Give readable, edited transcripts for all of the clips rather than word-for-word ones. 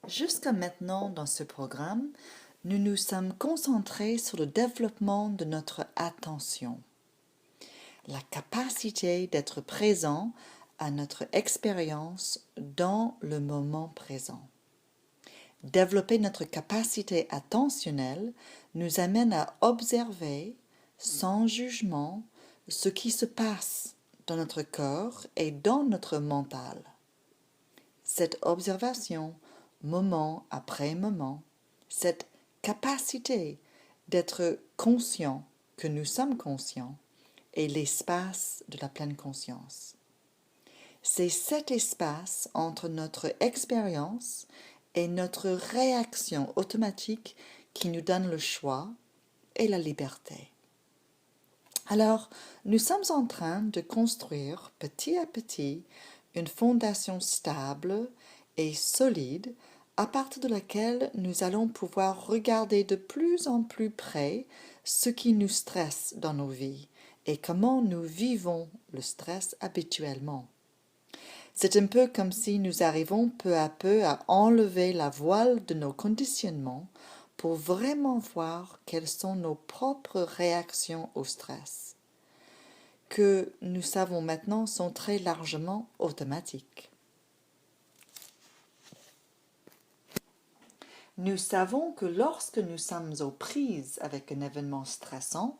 Jusqu'à maintenant, dans ce programme, nous nous sommes concentrés sur le développement de notre attention, la capacité d'être présent à notre expérience dans le moment présent. Développer notre capacité attentionnelle nous amène à observer, sans jugement, ce qui se passe dans notre corps et dans notre mental. Cette observation, moment après moment, cette capacité d'être conscient que nous sommes conscients, est l'espace de la pleine conscience. C'est cet espace entre notre expérience et notre réaction automatique qui nous donne le choix et la liberté. Alors, nous sommes en train de construire petit à petit une fondation stable et solide à partir de laquelle nous allons pouvoir regarder de plus en plus près ce qui nous stresse dans nos vies et comment nous vivons le stress habituellement. C'est un peu comme si nous arrivons peu à peu à enlever la voile de nos conditionnements pour vraiment voir quelles sont nos propres réactions au stress, que nous savons maintenant sont très largement automatiques. Nous savons que lorsque nous sommes aux prises avec un événement stressant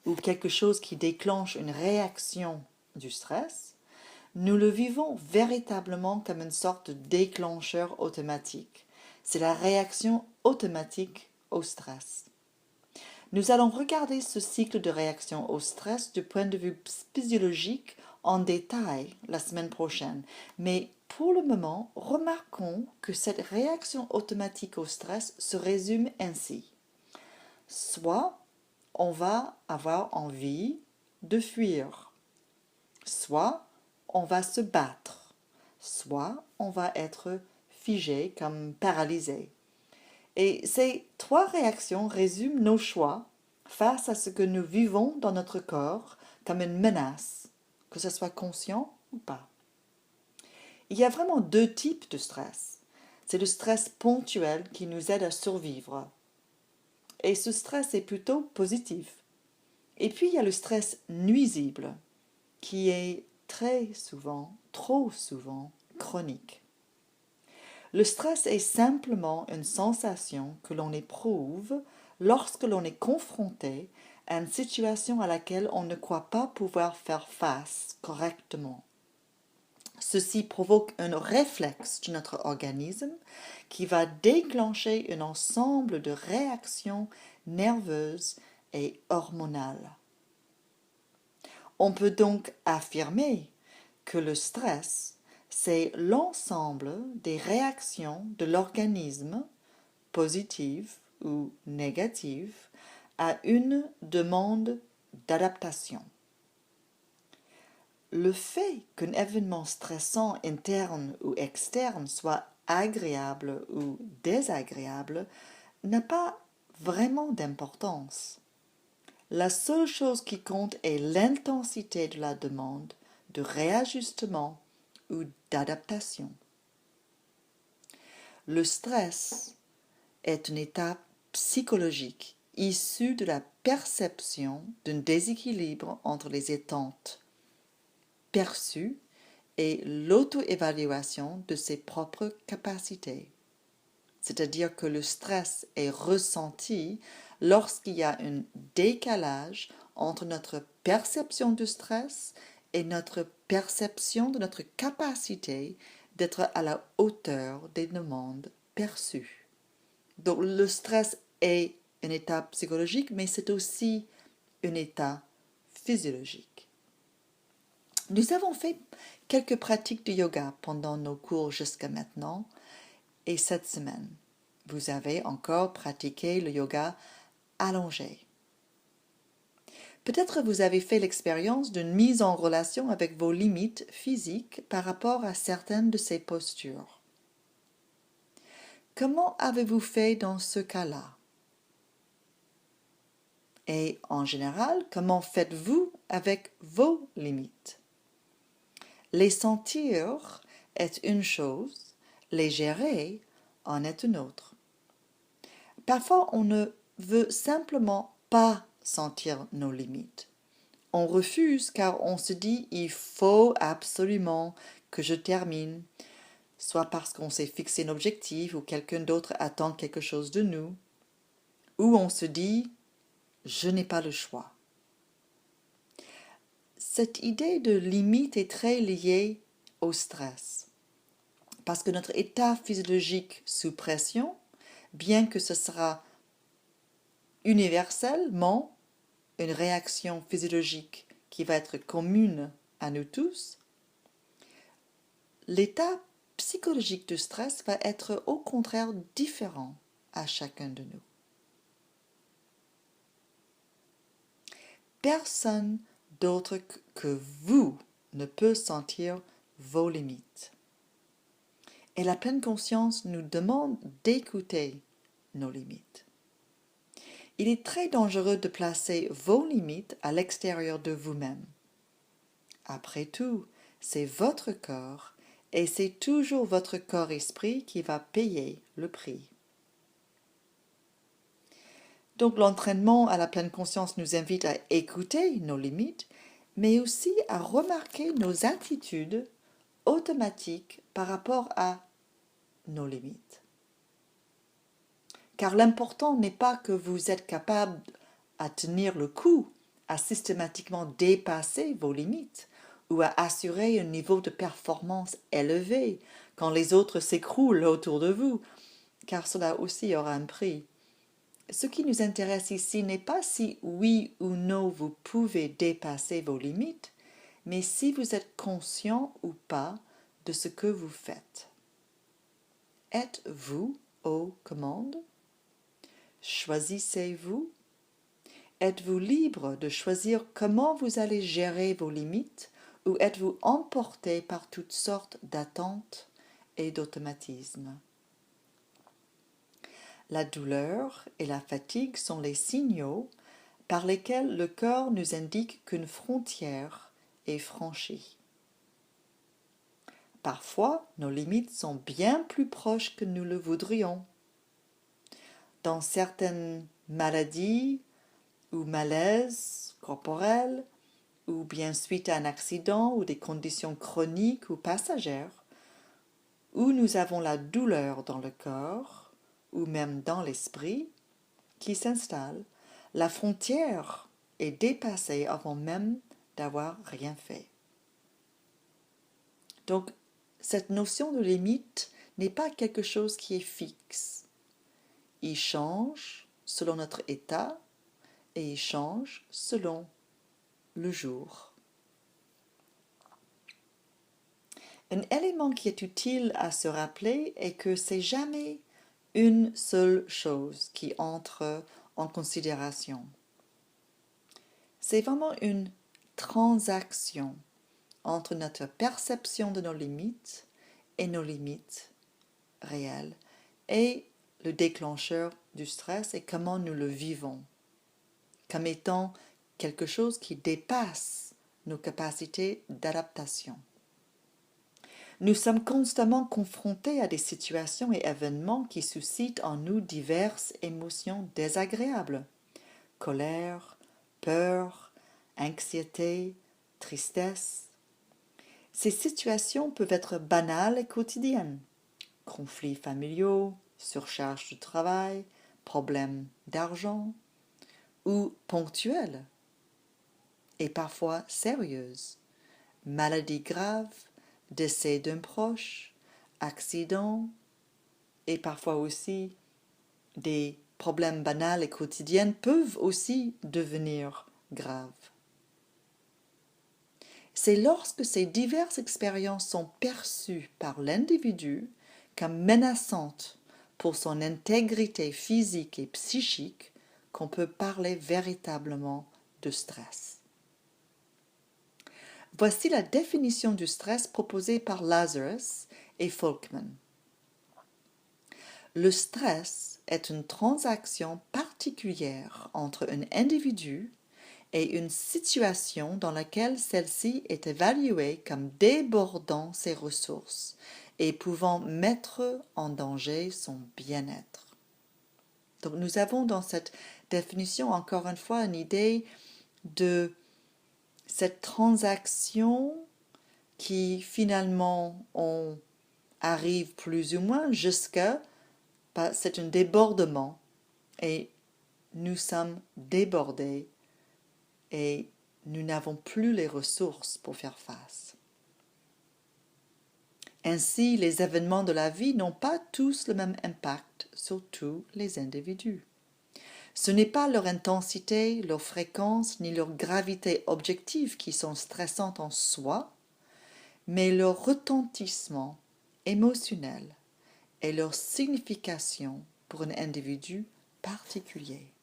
ou quelque chose qui déclenche une réaction du stress, nous le vivons véritablement comme une sorte de déclencheur automatique. C'est la réaction automatique au stress. Nous allons regarder ce cycle de réaction au stress du point de vue physiologique en détail la semaine prochaine, mais pour le moment, remarquons que cette réaction automatique au stress se résume ainsi. Soit on va avoir envie de fuir, soit on va se battre, soit on va être figé comme paralysé. Et ces trois réactions résument nos choix face à ce que nous vivons dans notre corps comme une menace, que ce soit conscient ou pas. Il y a vraiment deux types de stress. C'est le stress ponctuel qui nous aide à survivre. Et ce stress est plutôt positif. Et puis il y a le stress nuisible, qui est très souvent, trop souvent, chronique. Le stress est simplement une sensation que l'on éprouve lorsque l'on est confronté à une situation à laquelle on ne croit pas pouvoir faire face correctement. Ceci provoque un réflexe de notre organisme qui va déclencher un ensemble de réactions nerveuses et hormonales. On peut donc affirmer que le stress, c'est l'ensemble des réactions de l'organisme, positives ou négatives, à une demande d'adaptation. Le fait qu'un événement stressant interne ou externe soit agréable ou désagréable n'a pas vraiment d'importance. La seule chose qui compte est l'intensité de la demande de réajustement ou d'adaptation. Le stress est un état psychologique issu de la perception d'un déséquilibre entre les attentes perçues et l'auto-évaluation de ses propres capacités. C'est-à-dire que le stress est ressenti lorsqu'il y a un décalage entre notre perception du stress et notre perception de notre capacité d'être à la hauteur des demandes perçues. Donc le stress est un état psychologique, mais c'est aussi un état physiologique. Nous avons fait quelques pratiques de yoga pendant nos cours jusqu'à maintenant et cette semaine. Vous avez encore pratiqué le yoga allongé. Peut-être vous avez fait l'expérience d'une mise en relation avec vos limites physiques par rapport à certaines de ces postures. Comment avez-vous fait dans ce cas-là? Et en général, comment faites-vous avec vos limites? Les sentir est une chose, les gérer en est une autre. Parfois, on ne veut simplement pas sentir nos limites. On refuse car on se dit il faut absolument que je termine, soit parce qu'on s'est fixé un objectif ou quelqu'un d'autre attend quelque chose de nous, ou on se dit je n'ai pas le choix. Cette idée de limite est très liée au stress, parce que notre état physiologique sous pression, bien que ce sera universellement une réaction physiologique qui va être commune à nous tous, l'état psychologique de stress va être au contraire différent à chacun de nous. Personne d'autre que vous ne peut sentir vos limites. Et la pleine conscience nous demande d'écouter nos limites. Il est très dangereux de placer vos limites à l'extérieur de vous-même. Après tout, c'est votre corps et c'est toujours votre corps-esprit qui va payer le prix. Donc l'entraînement à la pleine conscience nous invite à écouter nos limites, mais aussi à remarquer nos attitudes automatiques par rapport à nos limites. Car l'important n'est pas que vous êtes capable à tenir le coup, à systématiquement dépasser vos limites ou à assurer un niveau de performance élevé quand les autres s'écroulent autour de vous, car cela aussi aura un prix. Ce qui nous intéresse ici n'est pas si oui ou non vous pouvez dépasser vos limites, mais si vous êtes conscient ou pas de ce que vous faites. Êtes-vous aux commandes? Choisissez-vous? Êtes-vous libre de choisir comment vous allez gérer vos limites ou êtes-vous emporté par toutes sortes d'attentes et d'automatismes? La douleur et la fatigue sont les signaux par lesquels le corps nous indique qu'une frontière est franchie. Parfois, nos limites sont bien plus proches que nous le voudrions. Dans certaines maladies ou malaises corporels, ou bien suite à un accident ou des conditions chroniques ou passagères, où nous avons la douleur dans le corps, ou même dans l'esprit, qui s'installe, la frontière est dépassée avant même d'avoir rien fait. Donc, cette notion de limite n'est pas quelque chose qui est fixe. Il change selon notre état et il change selon le jour. Un élément qui est utile à se rappeler est que c'est jamais une seule chose qui entre en considération. C'est vraiment une transaction entre notre perception de nos limites et nos limites réelles et le déclencheur du stress et comment nous le vivons comme étant quelque chose qui dépasse nos capacités d'adaptation. Nous sommes constamment confrontés à des situations et événements qui suscitent en nous diverses émotions désagréables. Colère, peur, anxiété, tristesse. Ces situations peuvent être banales et quotidiennes. Conflits familiaux, surcharge du travail, problèmes d'argent, ou ponctuelles et parfois sérieuses. Maladie grave, décès d'un proche, accident et parfois aussi des problèmes banals et quotidiens peuvent aussi devenir graves. C'est lorsque ces diverses expériences sont perçues par l'individu comme menaçantes pour son intégrité physique et psychique qu'on peut parler véritablement de stress. Voici la définition du stress proposée par Lazarus et Folkman. Le stress est une transaction particulière entre un individu et une situation dans laquelle celle-ci est évaluée comme débordant ses ressources et pouvant mettre en danger son bien-être. Donc nous avons dans cette définition encore une fois une idée de cette transaction qui finalement on arrive plus ou moins jusqu'à, c'est un débordement et nous sommes débordés et nous n'avons plus les ressources pour faire face. Ainsi, les événements de la vie n'ont pas tous le même impact sur tous les individus. Ce n'est pas leur intensité, leur fréquence, ni leur gravité objective qui sont stressantes en soi, mais leur retentissement émotionnel et leur signification pour un individu particulier.